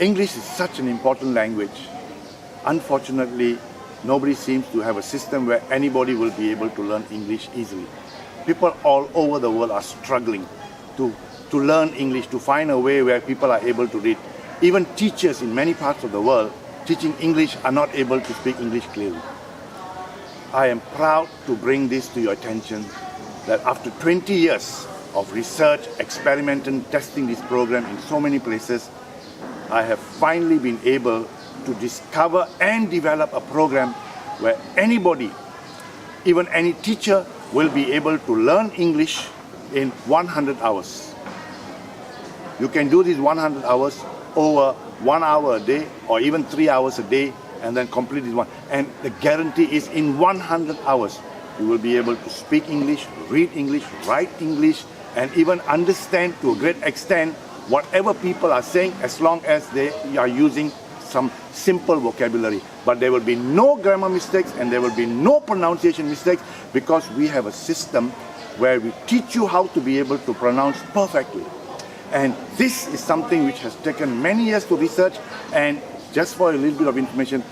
English is such an important language. Unfortunately, nobody seems to have a system where anybody will be able to learn English easily. People all over the world are struggling to learn English, to find a way where people are able to read. Even teachers in many parts of the world teaching English are not able to speak English clearly. I am proud to bring this to your attention that after 20 years of research, experimenting, testing this program in so many places, I have finally been able to discover and develop a program where anybody, even any teacher, will be able to learn English in 100 hours. You can do these 100 hours over 1 hour a day or even 3 hours a day and then complete this one. And the guarantee is in 100 hours, you will be able to speak English, read English, write English, and even understand to a great extent whatever people are saying as long as they are using some simple vocabulary. But there will be no grammar mistakes and there will be no pronunciation mistakes because we have a system where we teach you how to be able to pronounce perfectly. And this is something which has taken many years to research, and just for a little bit of information,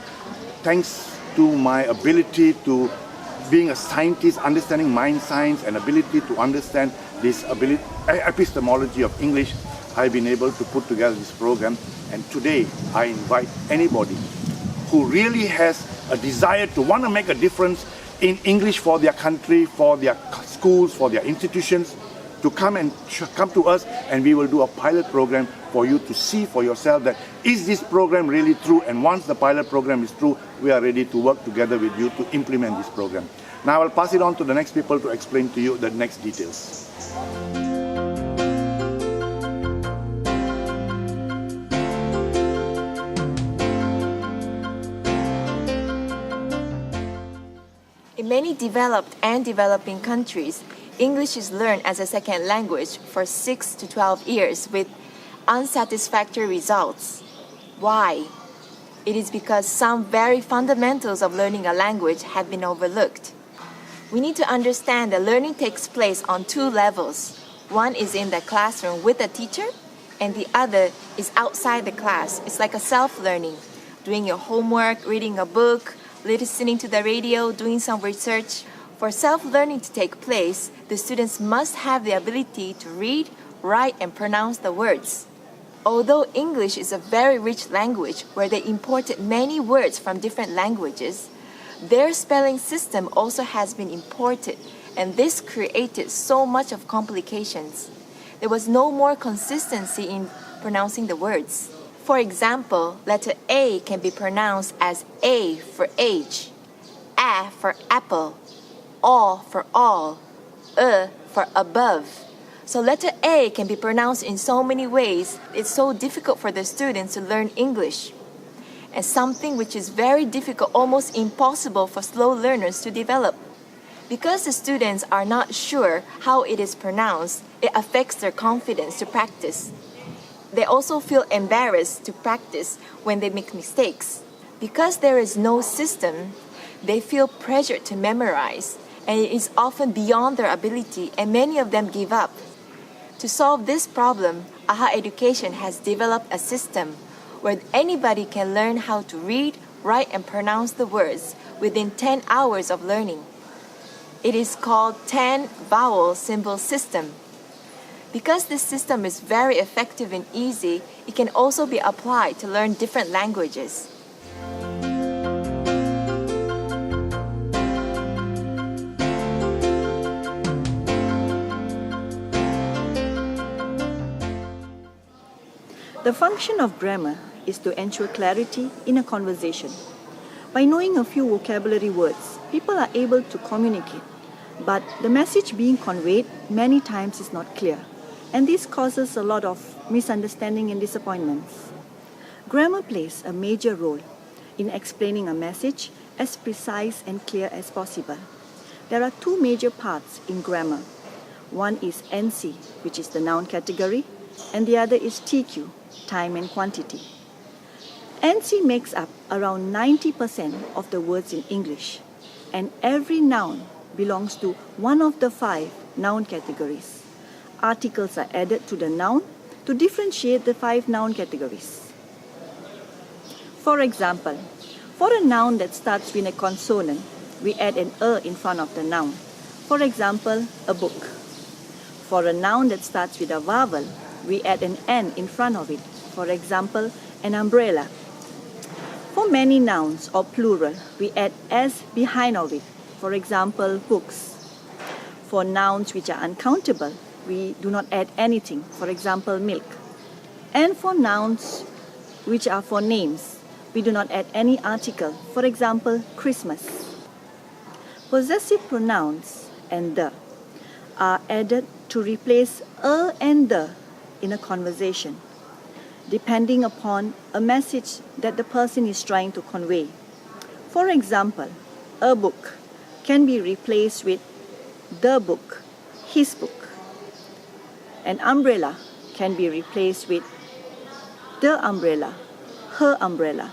thanks to my ability to being a scientist, understanding mind science and ability to understand this epistemology of English, I've been able to put together this program. And today I invite anybody who really has a desire to want to make a difference in English for their country, for their schools, for their institutions, to come to us, and we will do a pilot program for you to see for yourself that is this program really true, and once the pilot program is true, we are ready to work together with you to implement this program. Now I'll pass it on to the next people to explain to you the next details. In many developed and developing countries, English is learned as a second language for 6 to 12 years with unsatisfactory results. Why? It is because some very fundamentals of learning a language have been overlooked. We need to understand that learning takes place on two levels. One is in the classroom with a teacher, and the other is outside the class. It's like a self-learning, doing your homework, reading a book, listening to the radio, doing some research. For self-learning to take place, the students must have the ability to read, write, and pronounce the words. Although English is a very rich language where they imported many words from different languages, their spelling system also has been imported, and this created so much of complications. There was no more consistency in pronouncing the words. For example, letter A can be pronounced as A for age, A for apple, all for all, for above. So letter A can be pronounced in so many ways, it's so difficult for the students to learn English. And something which is very difficult, almost impossible for slow learners to develop. Because the students are not sure how it is pronounced, it affects their confidence to practice. They also feel embarrassed to practice when they make mistakes. Because there is no system, they feel pressured to memorize, and it is often beyond their ability, and many of them give up. To solve this problem, AHHA Education has developed a system where anybody can learn how to read, write, and pronounce the words within 10 hours of learning. It is called 10 vowel symbol system. Because this system is very effective and easy, it can also be applied to learn different languages. The function of grammar is to ensure clarity in a conversation. By knowing a few vocabulary words, people are able to communicate, but the message being conveyed many times is not clear, and this causes a lot of misunderstanding and disappointments. Grammar plays a major role in explaining a message as precise and clear as possible. There are two major parts in grammar. One is NC, which is the noun category, and the other is TQ, time and quantity. NC makes up around 90% of the words in English, and every noun belongs to one of the 5 noun categories. Articles are added to the noun to differentiate the 5 noun categories. For example, for a noun that starts with a consonant, we add an in front of the noun. For example, a book. For a noun that starts with a vowel, we add an N in front of it. For example, an umbrella. For many nouns or plural, we add S behind of it. For example, books. For nouns which are uncountable, we do not add anything. For example, milk. And for nouns which are for names, we do not add any article. For example, Christmas. Possessive pronouns and the are added to replace a and the in a conversation, depending upon a message that the person is trying to convey. For example, a book can be replaced with the book, his book. An umbrella can be replaced with the umbrella, her umbrella.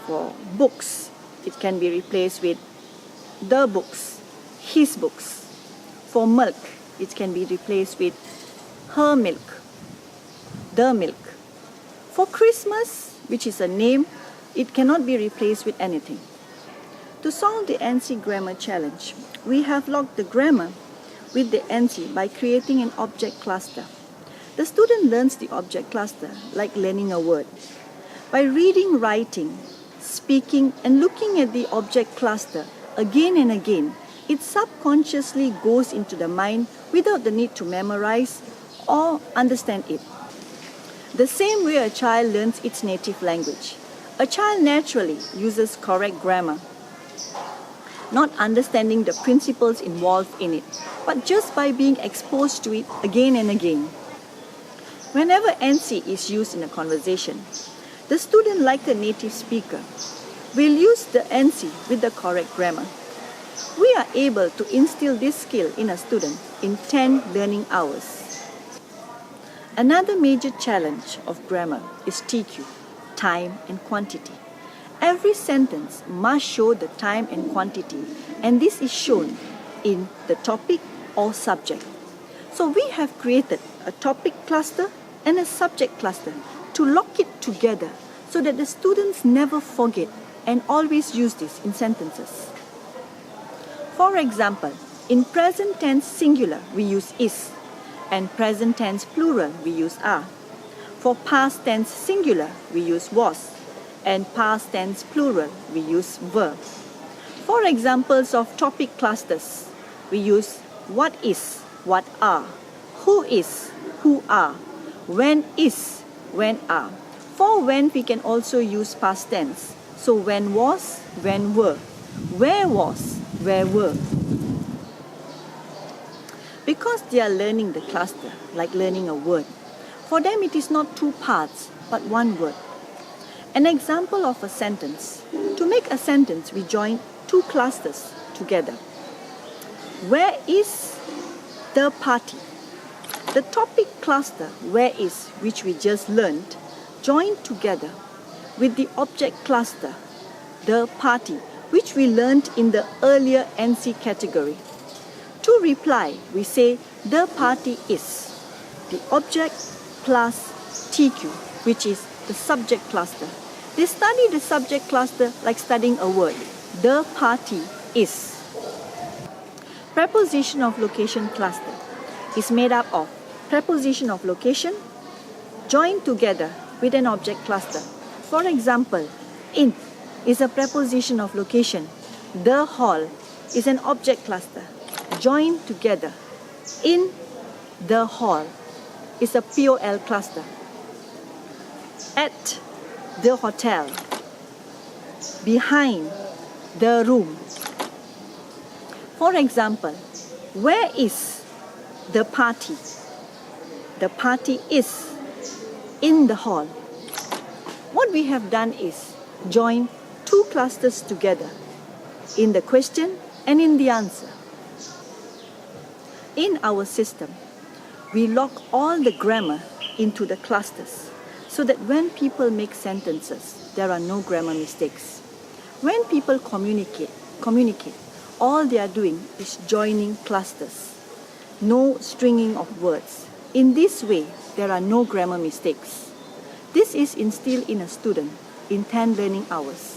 For books, it can be replaced with the books, his books. For milk, it can be replaced with her milk, the milk. For Christmas, which is a name, it cannot be replaced with anything. To solve the NC grammar challenge, we have logged the grammar with the NC by creating an object cluster. The student learns the object cluster like learning a word. By reading, writing, speaking, and looking at the object cluster again and again, it subconsciously goes into the mind without the need to memorize or understand it. The same way a child learns its native language. A child naturally uses correct grammar, not understanding the principles involved in it, but just by being exposed to it again and again. Whenever NC is used in a conversation, the student, like the native speaker, will use the NC with the correct grammar. We are able to instill this skill in a student in 10 learning hours. Another major challenge of grammar is TQ, time and quantity. Every sentence must show the time and quantity, and this is shown in the topic or subject. So we have created a topic cluster and a subject cluster to lock it together so that the students never forget and always use this in sentences. For example, in present tense singular, we use is, and present tense plural, we use are. For past tense singular, we use was, and past tense plural, we use were. For examples of topic clusters, we use what is, what are, who is, who are, when is, when are. For when, we can also use past tense. So when was, when were, where was, where were. Because they are learning the cluster, like learning a word, for them it is not two parts, but one word. An example of a sentence. To make a sentence, we join two clusters together. Where is the party? The topic cluster, where is, which we just learned, joined together with the object cluster, the party, which we learned in the earlier NC category. To reply, we say the party is the object plus TQ, which is the subject cluster. They study the subject cluster like studying a word. The party is. Preposition of location cluster is made up of preposition of location joined together with an object cluster. For example, in is a preposition of location. The hall is an object cluster joined together. In the hall is a POL cluster. At the hotel, behind the room. For example, where is the party? The party is in the hall. What we have done is join two clusters together in the question and in the answer. In our system, we lock all the grammar into the clusters so that when people make sentences, there are no grammar mistakes. When people communicate, all they are doing is joining clusters, no stringing of words. In this way, there are no grammar mistakes. This is instilled in a student in 10 learning hours.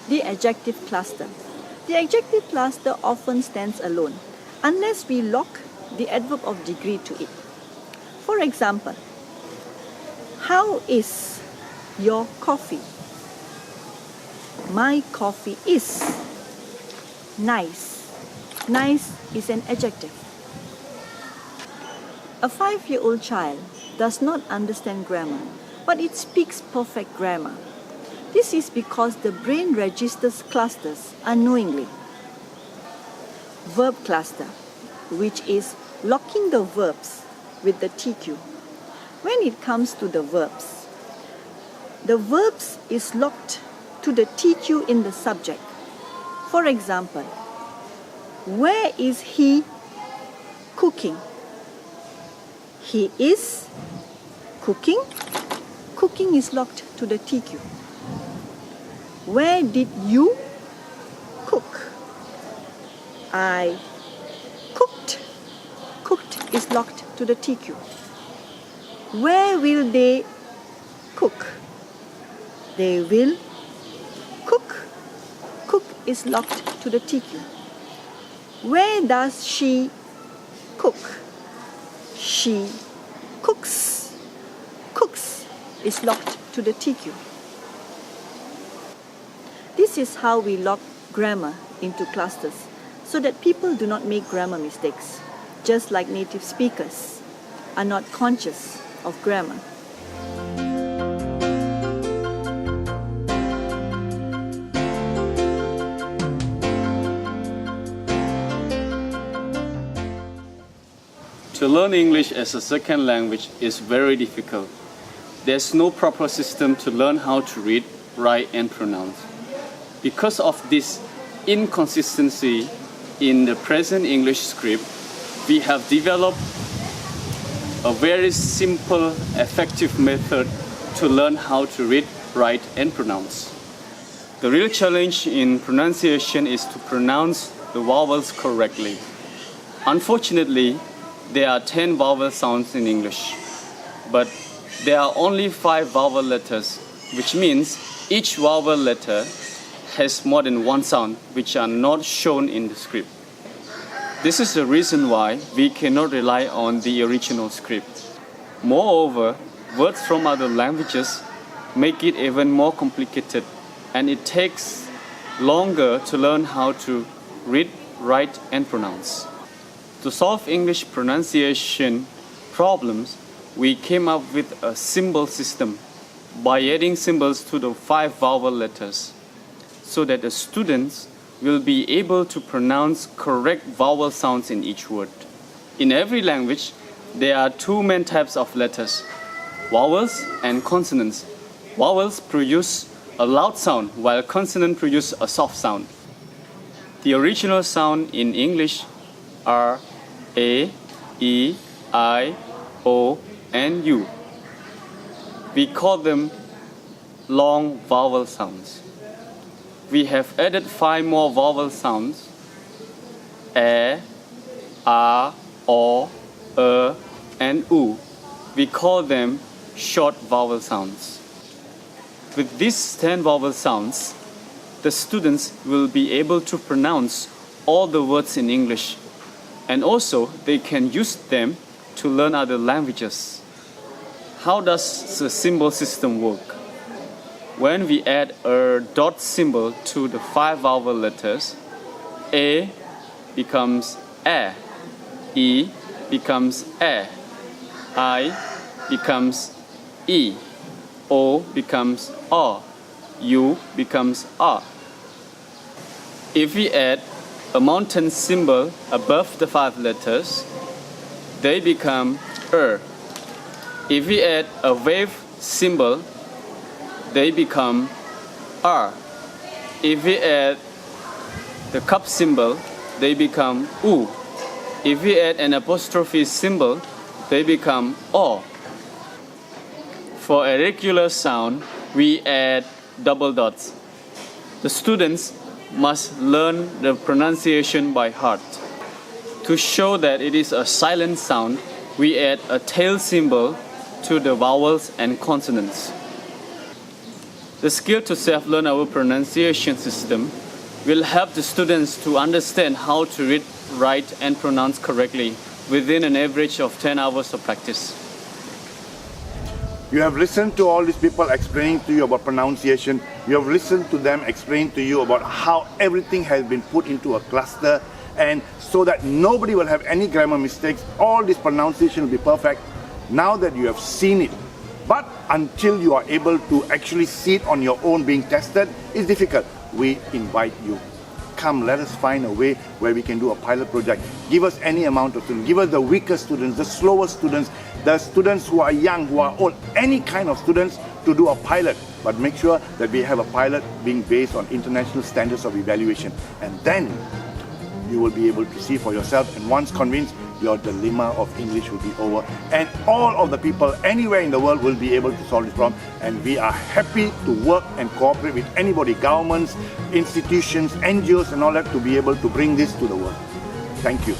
The adjective cluster. The adjective cluster often stands alone unless we lock the adverb of degree to it. For example, how is your coffee? My coffee is nice. Nice is an adjective. A 5-year-old child does not understand grammar, but it speaks perfect grammar. This is because the brain registers clusters unknowingly. Verb cluster, which is locking the verbs with the TQ. When it comes to the verbs is locked to the TQ in the subject. For example, where is he cooking? He is cooking. Cooking is locked to the TQ. Where did you cook? I cooked. Cooked is locked to the TQ. Where will they cook? They will cook. Cook is locked to the TQ. Where does she cook? She cooks. Cooks is locked to the TQ. This is how we lock grammar into clusters so that people do not make grammar mistakes, just like native speakers are not conscious of grammar. To learn English as a second language is very difficult. There's no proper system to learn how to read, write, and pronounce. Because of this inconsistency in the present English script, we have developed a very simple, effective method to learn how to read, write, and pronounce. The real challenge in pronunciation is to pronounce the vowels correctly. Unfortunately, there are 10 vowel sounds in English, but there are only 5 vowel letters, which means each vowel letter has more than one sound, which are not shown in the script. This is the reason why we cannot rely on the original script. Moreover, words from other languages make it even more complicated, and it takes longer to learn how to read, write, and pronounce. To solve English pronunciation problems, we came up with a symbol system by adding symbols to the 5 vowel letters so that the students will be able to pronounce correct vowel sounds in each word. In every language, there are 2 main types of letters, vowels and consonants. Vowels produce a loud sound while consonants produce a soft sound. The original sound in English are A, E, I, O, and U. We call them long vowel sounds. We have added 5 more vowel sounds: A, A, O, and U. We call them short vowel sounds. With these 10 vowel sounds, the students will be able to pronounce all the words in English, and also they can use them to learn other languages. How does the symbol system work? When we add a dot symbol to the 5 vowel letters, A becomes A, E becomes A, I becomes E, O becomes O, U becomes A. If we add a mountain symbol above the 5 letters, they become If we add a wave symbol, they become R. If we add the cup symbol, they become U. If we add an apostrophe symbol, they become O. For a regular sound, we add double dots. The students must learn the pronunciation by heart. To show that it is a silent sound, we add a tail symbol to the vowels and consonants. The skill to self-learn our pronunciation system will help the students to understand how to read, write, and pronounce correctly within an average of 10 hours of practice. You have listened to all these people explaining to you about pronunciation. You have listened to them explain to you about how everything has been put into a cluster, and so that nobody will have any grammar mistakes. All this pronunciation will be perfect now that you have seen it. But until you are able to actually see it on your own being tested, it's difficult. We invite you. Come, let us find a way where we can do a pilot project. Give us any amount of students. Give us the weaker students, the slower students, the students who are young, who are old, any kind of students to do a pilot. But make sure that we have a pilot being based on international standards of evaluation. And then you will be able to see for yourself. And once convinced, your dilemma of English will be over. And all of the people anywhere in the world will be able to solve this problem. And we are happy to work and cooperate with anybody, governments, institutions, NGOs and all that, to be able to bring this to the world. Thank you.